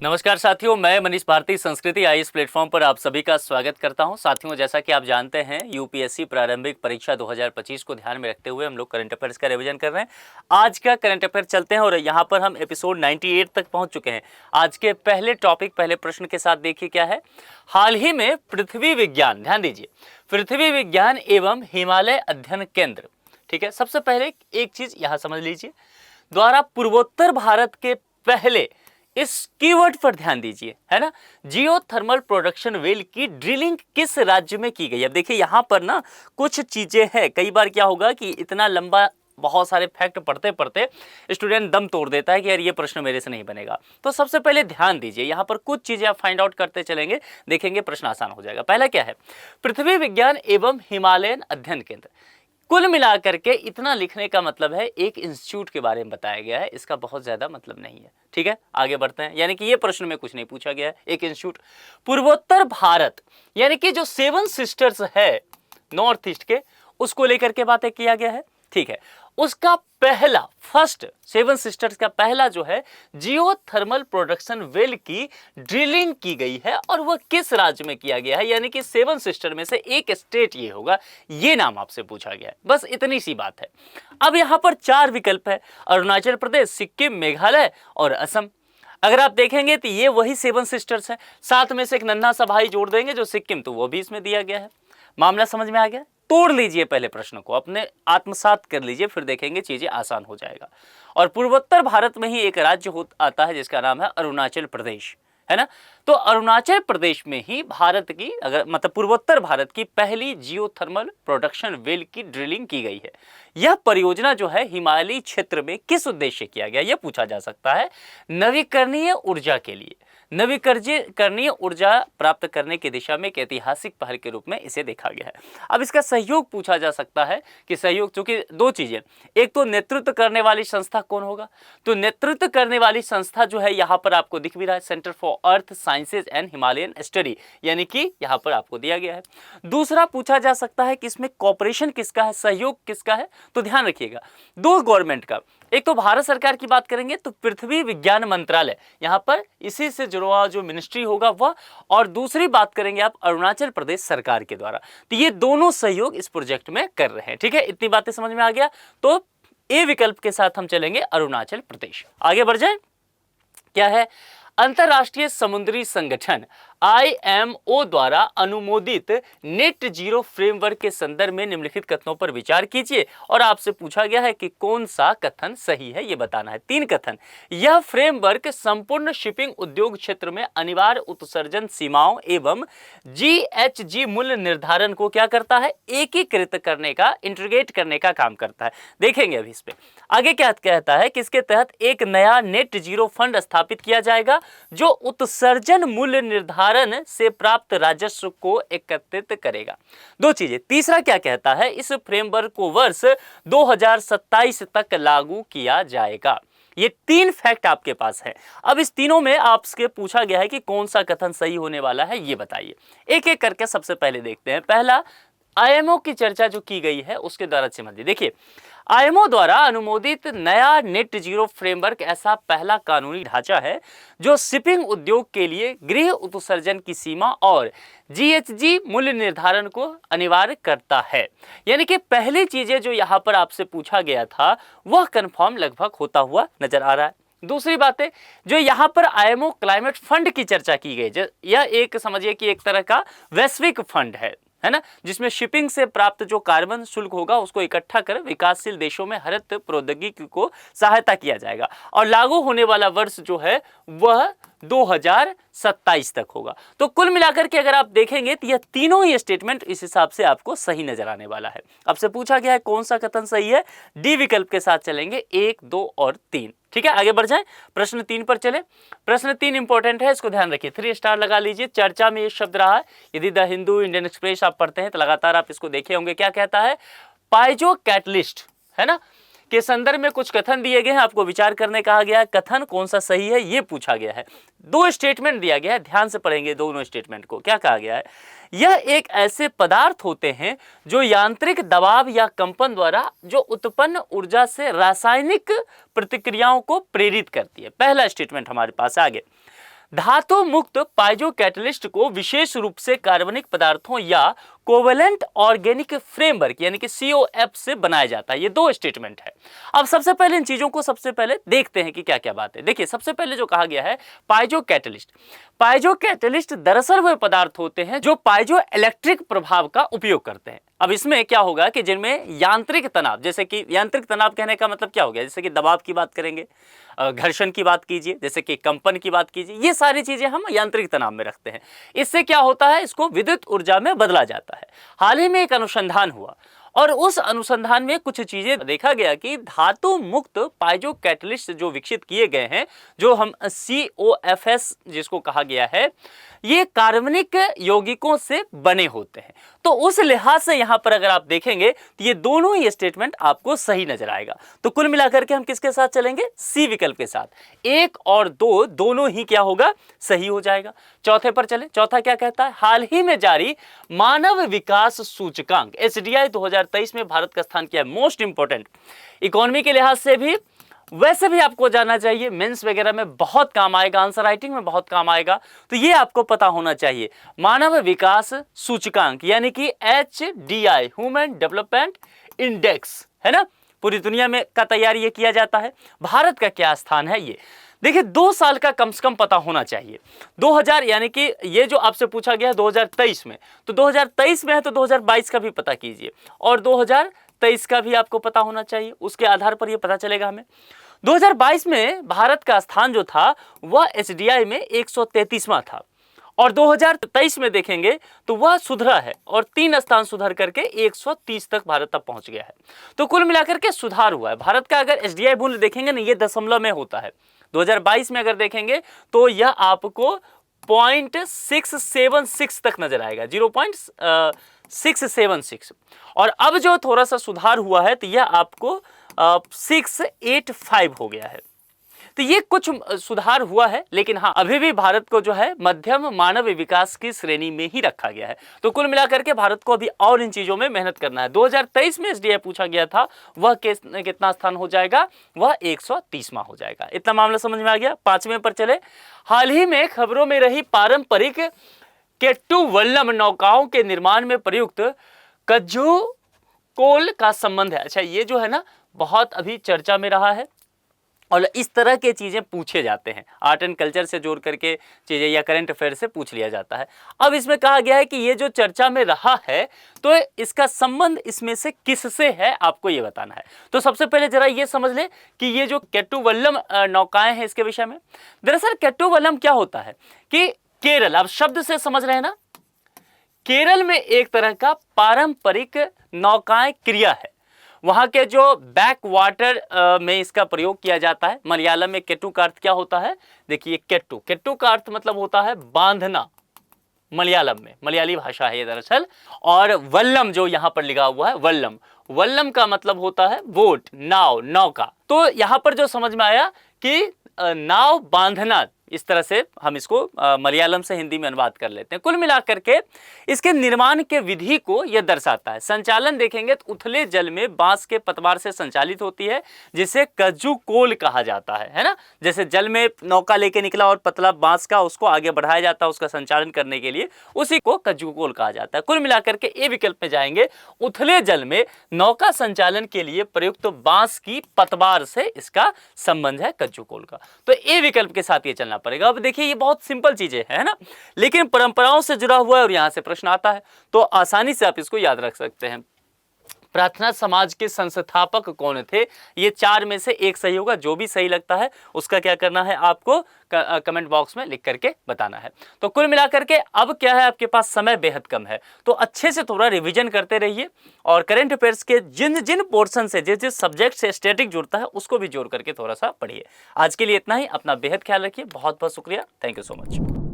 नमस्कार साथियों, मैं मनीष भारती संस्कृति आईएएस प्लेटफॉर्म पर आप सभी का स्वागत करता हूं। साथियों, जैसा कि आप जानते हैं, यूपीएससी प्रारंभिक परीक्षा 2025 को ध्यान में रखते हुए हम लोग करंट अफेयर्स का रिवीजन कर रहे हैं। आज का करंट अफेयर चलते हैं और यहां पर हम एपिसोड 98 तक पहुंच चुके हैं। आज के पहले टॉपिक, पहले प्रश्न के साथ देखिए क्या है। हाल ही में पृथ्वी विज्ञान, ध्यान दीजिए, पृथ्वी विज्ञान एवं हिमालय अध्ययन केंद्र, ठीक है, सबसे पहले एक चीज यहां समझ लीजिए, द्वारा पूर्वोत्तर भारत के पहले, इस कीवर्ड पर ध्यान दीजिए, है ना, जियोथर्मल प्रोडक्शन वेल की ड्रिलिंग किस राज्य में की गई। अब देखिए यहां पर ना कुछ चीजें हैं। कई बार क्या होगा कि इतना लंबा बहुत सारे फैक्ट पढ़ते पढ़ते स्टूडेंट दम तोड़ देता है कि यार ये प्रश्न मेरे से नहीं बनेगा। तो सबसे पहले ध्यान दीजिए, यहां पर कुछ चीजें आप फाइंड आउट करते चलेंगे, देखेंगे प्रश्न आसान हो जाएगा। पहला क्या है, पृथ्वी विज्ञान एवं हिमालयन अध्ययन केंद्र। कुल मिलाकर के इतना लिखने का मतलब है एक इंस्टीट्यूट के बारे में बताया गया है, इसका बहुत ज्यादा मतलब नहीं है। ठीक है, आगे बढ़ते हैं। यानी कि ये प्रश्न में कुछ नहीं पूछा गया है, एक इंस्टीट्यूट। पूर्वोत्तर भारत यानी कि जो 7 सिस्टर्स है नॉर्थ ईस्ट के, उसको लेकर के बातें किया गया है। ठीक है, उसका पहला, फर्स्ट 7 सिस्टर्स का पहला जो है जियोथर्मल प्रोडक्शन वेल की ड्रिलिंग की गई है और वह किस राज्य में किया गया है। यानी कि 7 सिस्टर में से एक स्टेट ये होगा, ये नाम आपसे पूछा गया है, बस इतनी सी बात है। अब यहां पर 4 विकल्प है, अरुणाचल प्रदेश, सिक्किम, मेघालय और असम। अगर आप देखेंगे तो ये वही 7 सिस्टर्स है, साथ में से एक नन्हा सा भाई जोड़ देंगे जो सिक्किम, तो वो भी इसमें दिया गया है। मामला समझ में आ गया। तोड़ लीजिए पहले प्रश्न को, अपने आत्मसात कर लीजिए, फिर देखेंगे चीजें आसान हो जाएगा। और पूर्वोत्तर भारत में ही एक राज्य आता है जिसका नाम है अरुणाचल प्रदेश, है ना। तो अरुणाचल प्रदेश में ही भारत की, अगर मतलब पूर्वोत्तर भारत की पहली जियोथर्मल प्रोडक्शन वेल की ड्रिलिंग की गई है। यह परियोजना जो है हिमालयी क्षेत्र में किस उद्देश्य किया गया, यह पूछा जा सकता है। नवीकरणीय ऊर्जा के लिए, नवीकरणीय ऊर्जा प्राप्त करने की दिशा में एक ऐतिहासिक पहल के रूप में इसे देखा गया है। अब इसका सहयोग पूछा जा सकता है कि सहयोग, चूंकि दो चीजें, एक तो नेतृत्व करने वाली संस्था कौन होगा, तो नेतृत्व करने वाली संस्था जो है यहां पर आपको दिख भी रहा है, centre for earth sciences and Himalayan study, यानी कि यहां पर आपको दिया गया है। दूसरा पूछा जा सकता है कि इसमें कॉपरेशन किसका है, सहयोग किसका है, तो ध्यान रखिएगा दो गवर्नमेंट का। एक तो भारत सरकार की बात करेंगे तो पृथ्वी विज्ञान मंत्रालय, यहां पर इसी से जुड़ा हुआ जो मिनिस्ट्री होगा वह, और दूसरी बात करेंगे आप अरुणाचल प्रदेश सरकार के द्वारा। तो ये दोनों सहयोग इस प्रोजेक्ट में कर रहे हैं। ठीक है, इतनी बातें समझ में आ गया। तो ए विकल्प के साथ हम चलेंगे, अरुणाचल प्रदेश। आगे बढ़ जाए, क्या है, अंतरराष्ट्रीय समुद्री संगठन IMO द्वारा अनुमोदित नेट जीरो फ्रेमवर्क के संदर्भ में निम्नलिखित कथनों पर विचार कीजिए। और आपसे पूछा गया है कि कौन सा कथन सही है, यह बताना है। 3 कथन। यह फ्रेमवर्क संपूर्ण शिपिंग उद्योग क्षेत्र में अनिवार्य उत्सर्जन सीमाओं एवं GHG मूल्य निर्धारण को क्या करता है, एकीकृत करने का, इंटीग्रेट करने का काम करता है। देखेंगे अभी इस पे आगे क्या कहता है कि इसके तहत एक नया नेट जीरो फंड स्थापित किया जाएगा जो उत्सर्जन मूल्य निर्धारण से प्राप्त राजस्व को एकत्रित करेगा। दो चीजें। तीसरा क्या कहता है, इस फ्रेमवर्क को वर्ष 2027 तक लागू किया जाएगा। ये 3 फैक्ट आपके पास है। अब इस तीनों में आपसे पूछा गया है कि कौन सा कथन सही होने वाला है, ये बताइए। एक एक करके सबसे पहले देखते हैं। पहला, IMO की चर्चा जो की गई है उसके द्वारा समझिए। देखिए, IMO द्वारा अनुमोदित नया नेट जीरो फ्रेमवर्क ऐसा पहला कानूनी ढांचा है जो शिपिंग उद्योग के लिए गृह उत्सर्जन की सीमा और GHG मूल्य निर्धारण को अनिवार्य करता है। यानी कि पहली चीजें जो यहां पर आपसे पूछा गया था वह कंफर्म लगभग होता हुआ नजर आ रहा है। दूसरी बात है, जो यहां पर IMO क्लाइमेट फंड की चर्चा की गई, यह एक समझिए कि एक तरह का वैश्विक फंड है ना, जिसमें शिपिंग से प्राप्त जो कार्बन शुल्क होगा उसको इकट्ठा कर विकासशील देशों में हरित प्रौद्योगिकी को सहायता किया जाएगा। और लागू होने वाला वर्ष जो है वह 2027 तक होगा। तो कुल मिलाकर के अगर आप देखेंगे तो यह तीनों ही स्टेटमेंट इस हिसाब से आपको सही नजर आने वाला है। आपसे पूछा गया है कौन सा कथन सही है, डी विकल्प के साथ चलेंगे, 1, 2 और 3। ठीक है, आगे बढ़ जाएं, प्रश्न 3 पर चले। प्रश्न 3 इंपॉर्टेंट है, इसको ध्यान रखिए, 3 स्टार लगा लीजिए। चर्चा में ये शब्द रहा है, यदि द हिंदू, इंडियन एक्सप्रेस आप पढ़ते हैं तो लगातार आप इसको देखे होंगे। क्या कहता है, पाइजो कैटलिस्ट, है ना, के संदर्भ में कुछ कथन दिए गए हैं, आपको विचार करने कहा गया है। कथन कौन सा सही है ये पूछा गया है। 2 स्टेटमेंट दिया गया है, ध्यान से पढ़ेंगे दोनों स्टेटमेंट को। क्या कहा गया है, यह एक ऐसे पदार्थ होते हैं जो यांत्रिक दबाव या कंपन द्वारा जो उत्पन्न ऊर्जा से रासायनिक प्रतिक्रियाओं को प्रेरित करती है। पहला स्टेटमेंट हमारे पास आगे। धातु मुक्त पाइजो कैटलिस्ट को विशेष रूप से कार्बनिक पदार्थों या कोवेलेंट ऑर्गेनिक फ्रेमवर्क यानी कि COF से बनाया जाता है। ये दो स्टेटमेंट है। अब सबसे पहले इन चीजों को सबसे पहले देखते हैं कि क्या क्या बात है। देखिए, सबसे पहले जो कहा गया है पाइजो कैटलिस्ट। पाइजो कैटलिस्ट दरअसल वे पदार्थ होते हैं जो पाइजो इलेक्ट्रिक प्रभाव का उपयोग करते हैं। अब इसमें क्या होगा कि जिनमें यांत्रिक तनाव, जैसे कि यांत्रिक तनाव कहने का मतलब क्या हो गया, जैसे कि दबाव की बात करेंगे, घर्षण की बात कीजिए, जैसे कि कंपन की बात कीजिए, ये सारी चीजें हम यांत्रिक तनाव में रखते हैं। इससे क्या होता है, इसको विद्युत ऊर्जा में बदला जाता है। हाल ही में एक अनुसंधान हुआ और उस अनुसंधान में कुछ चीजें देखा गया कि धातु मुक्त पाइजो कैटलिस्ट जो विकसित किए गए हैं, जो हम COFS जिसको कहा गया है, ये कार्बनिक यौगिकों से बने होते हैं। तो उस लिहाज से यहां पर अगर आप देखेंगे तो ये दोनों ही स्टेटमेंट आपको सही नजर आएगा। तो कुल मिलाकर के हम किसके साथ चलेंगे, C विकल्प के साथ। 1 और 2 दोनों ही क्या होगा, सही हो जाएगा। चौथे पर चले। चौथा क्या कहता है, हाल ही में जारी मानव विकास सूचकांक SDI 2023 में भारत का स्थान क्या है, मोस्ट इंपोर्टेंट, इकोनॉमी के लिहाज से भी, वैसे भी आपको जानना चाहिए, मेंस वगैरह में बहुत काम आएगा, आंसर राइटिंग में बहुत काम आएगा, तो ये आपको पता होना चाहिए। मानव विकास सूचकांक यानी कि HDI, ह्यूमन डेवलपमेंट इंडेक्स, है ना, पूरी दुनिया में का तैयारी ये किया जाता है। भारत का क्या स्थान है, ये देखिए 2 साल का कम से कम पता होना चाहिए। 2000 यानी कि ये जो आपसे पूछा गया है 2023 में, तो 2023 में है तो 2022 का भी पता कीजिए और 2023 का भी आपको पता होना चाहिए। उसके आधार पर ये पता चलेगा हमें। 2022 में भारत का स्थान जो था वह SDI में 133वां था और 2023 में देखेंगे तो वह सुधरा है और 3 स्थान सुधर करके 130 तक भारत तक पहुंच गया है। तो कुल मिलाकर के सुधार हुआ है भारत का। अगर SDI मूल्य देखेंगे ना, ये दशमलव में होता है। 2022 में अगर देखेंगे तो यह आपको 0.676 तक नजर आएगा, 0.676। और अब जो थोड़ा सा सुधार हुआ है तो यह आपको 685 हो गया है। तो ये कुछ सुधार हुआ है, लेकिन हाँ अभी भी भारत को जो है मध्यम मानव विकास की श्रेणी में ही रखा गया है। तो कुल मिलाकर के भारत को अभी और इन चीजों में मेहनत करना है। 2023 में SDI पूछा गया था, वह कितना स्थान हो जाएगा, वह 130वां हो जाएगा। इतना मामला समझ में आ गया। 5वें पर चले। हाल ही में खबरों में रही पारंपरिक केट्टू वल्लम नौकाओं के निर्माण में प्रयुक्त कज्जू कोल का संबंध है। अच्छा, ये जो है ना बहुत अभी चर्चा में रहा है और इस तरह के चीजें पूछे जाते हैं, आर्ट एंड कल्चर से जोड़ करके चीजें या करंट अफेयर से पूछ लिया जाता है। अब इसमें कहा गया है कि ये जो चर्चा में रहा है तो इसका संबंध इसमें से किससे है, आपको ये बताना है। तो सबसे पहले जरा ये समझ ले कि ये जो केट्टू वल्लम नौकाएं हैं इसके विषय में। दरअसल केट्टू वल्लम क्या होता है कि केरल, आप शब्द से समझ रहे हैं ना, केरल में एक तरह का पारंपरिक नौकाएं क्रिया है। वहां के जो बैक वाटर में इसका प्रयोग किया जाता है। मलयालम में केट्टू का अर्थ क्या होता है, देखिए केट्टू, केट्टू का अर्थ मतलब होता है बांधना, मलयालम में, मलयाली भाषा है ये दरअसल। और वल्लम जो यहां पर लिखा हुआ है, वल्लम, वल्लम का मतलब होता है बोट, नाव, नौका। तो यहां पर जो समझ में आया कि नाव बांधना, इस तरह से हम इसको मलयालम से हिंदी में अनुवाद कर लेते हैं। कुल मिलाकर के इसके निर्माण के विधि को यह दर्शाता है। संचालन देखेंगे तो उथले जल में बांस के पतवार से संचालित होती है, जिसे कज्जू कोल कहा जाता है ना। जैसे जल में नौका लेके निकला और पतला बांस का उसको आगे बढ़ाया जाता है उसका संचालन करने के लिए, उसी को कज्जू कोल कहा जाता है। कुल मिलाकर के ए विकल्प में जाएंगे, उथले जल में नौका संचालन के लिए प्रयुक्त बांस की पतवार से इसका संबंध है कज्जू कोल का। तो ए विकल्प के साथ ये चलना पड़ेगा। अब देखिए ये बहुत सिंपल चीजें है ना, लेकिन परंपराओं से जुड़ा हुआ है और यहां से प्रश्न आता है तो आसानी से आप इसको याद रख सकते हैं। प्रार्थना समाज के संस्थापक कौन थे, ये 4 में से एक सही होगा। जो भी सही लगता है उसका क्या करना है, आपको कमेंट बॉक्स में लिख करके बताना है। तो कुल मिलाकर के अब क्या है, आपके पास समय बेहद कम है, तो अच्छे से थोड़ा रिवीजन करते रहिए और करंट अफेयर्स के जिन जिन पोर्शन से, जिस जिस सब्जेक्ट से स्टैटिक जुड़ता है उसको भी जोड़ करके थोड़ा सा पढ़िए। आज के लिए इतना ही। अपना बेहद ख्याल रखिए। बहुत बहुत शुक्रिया। Thank you so much.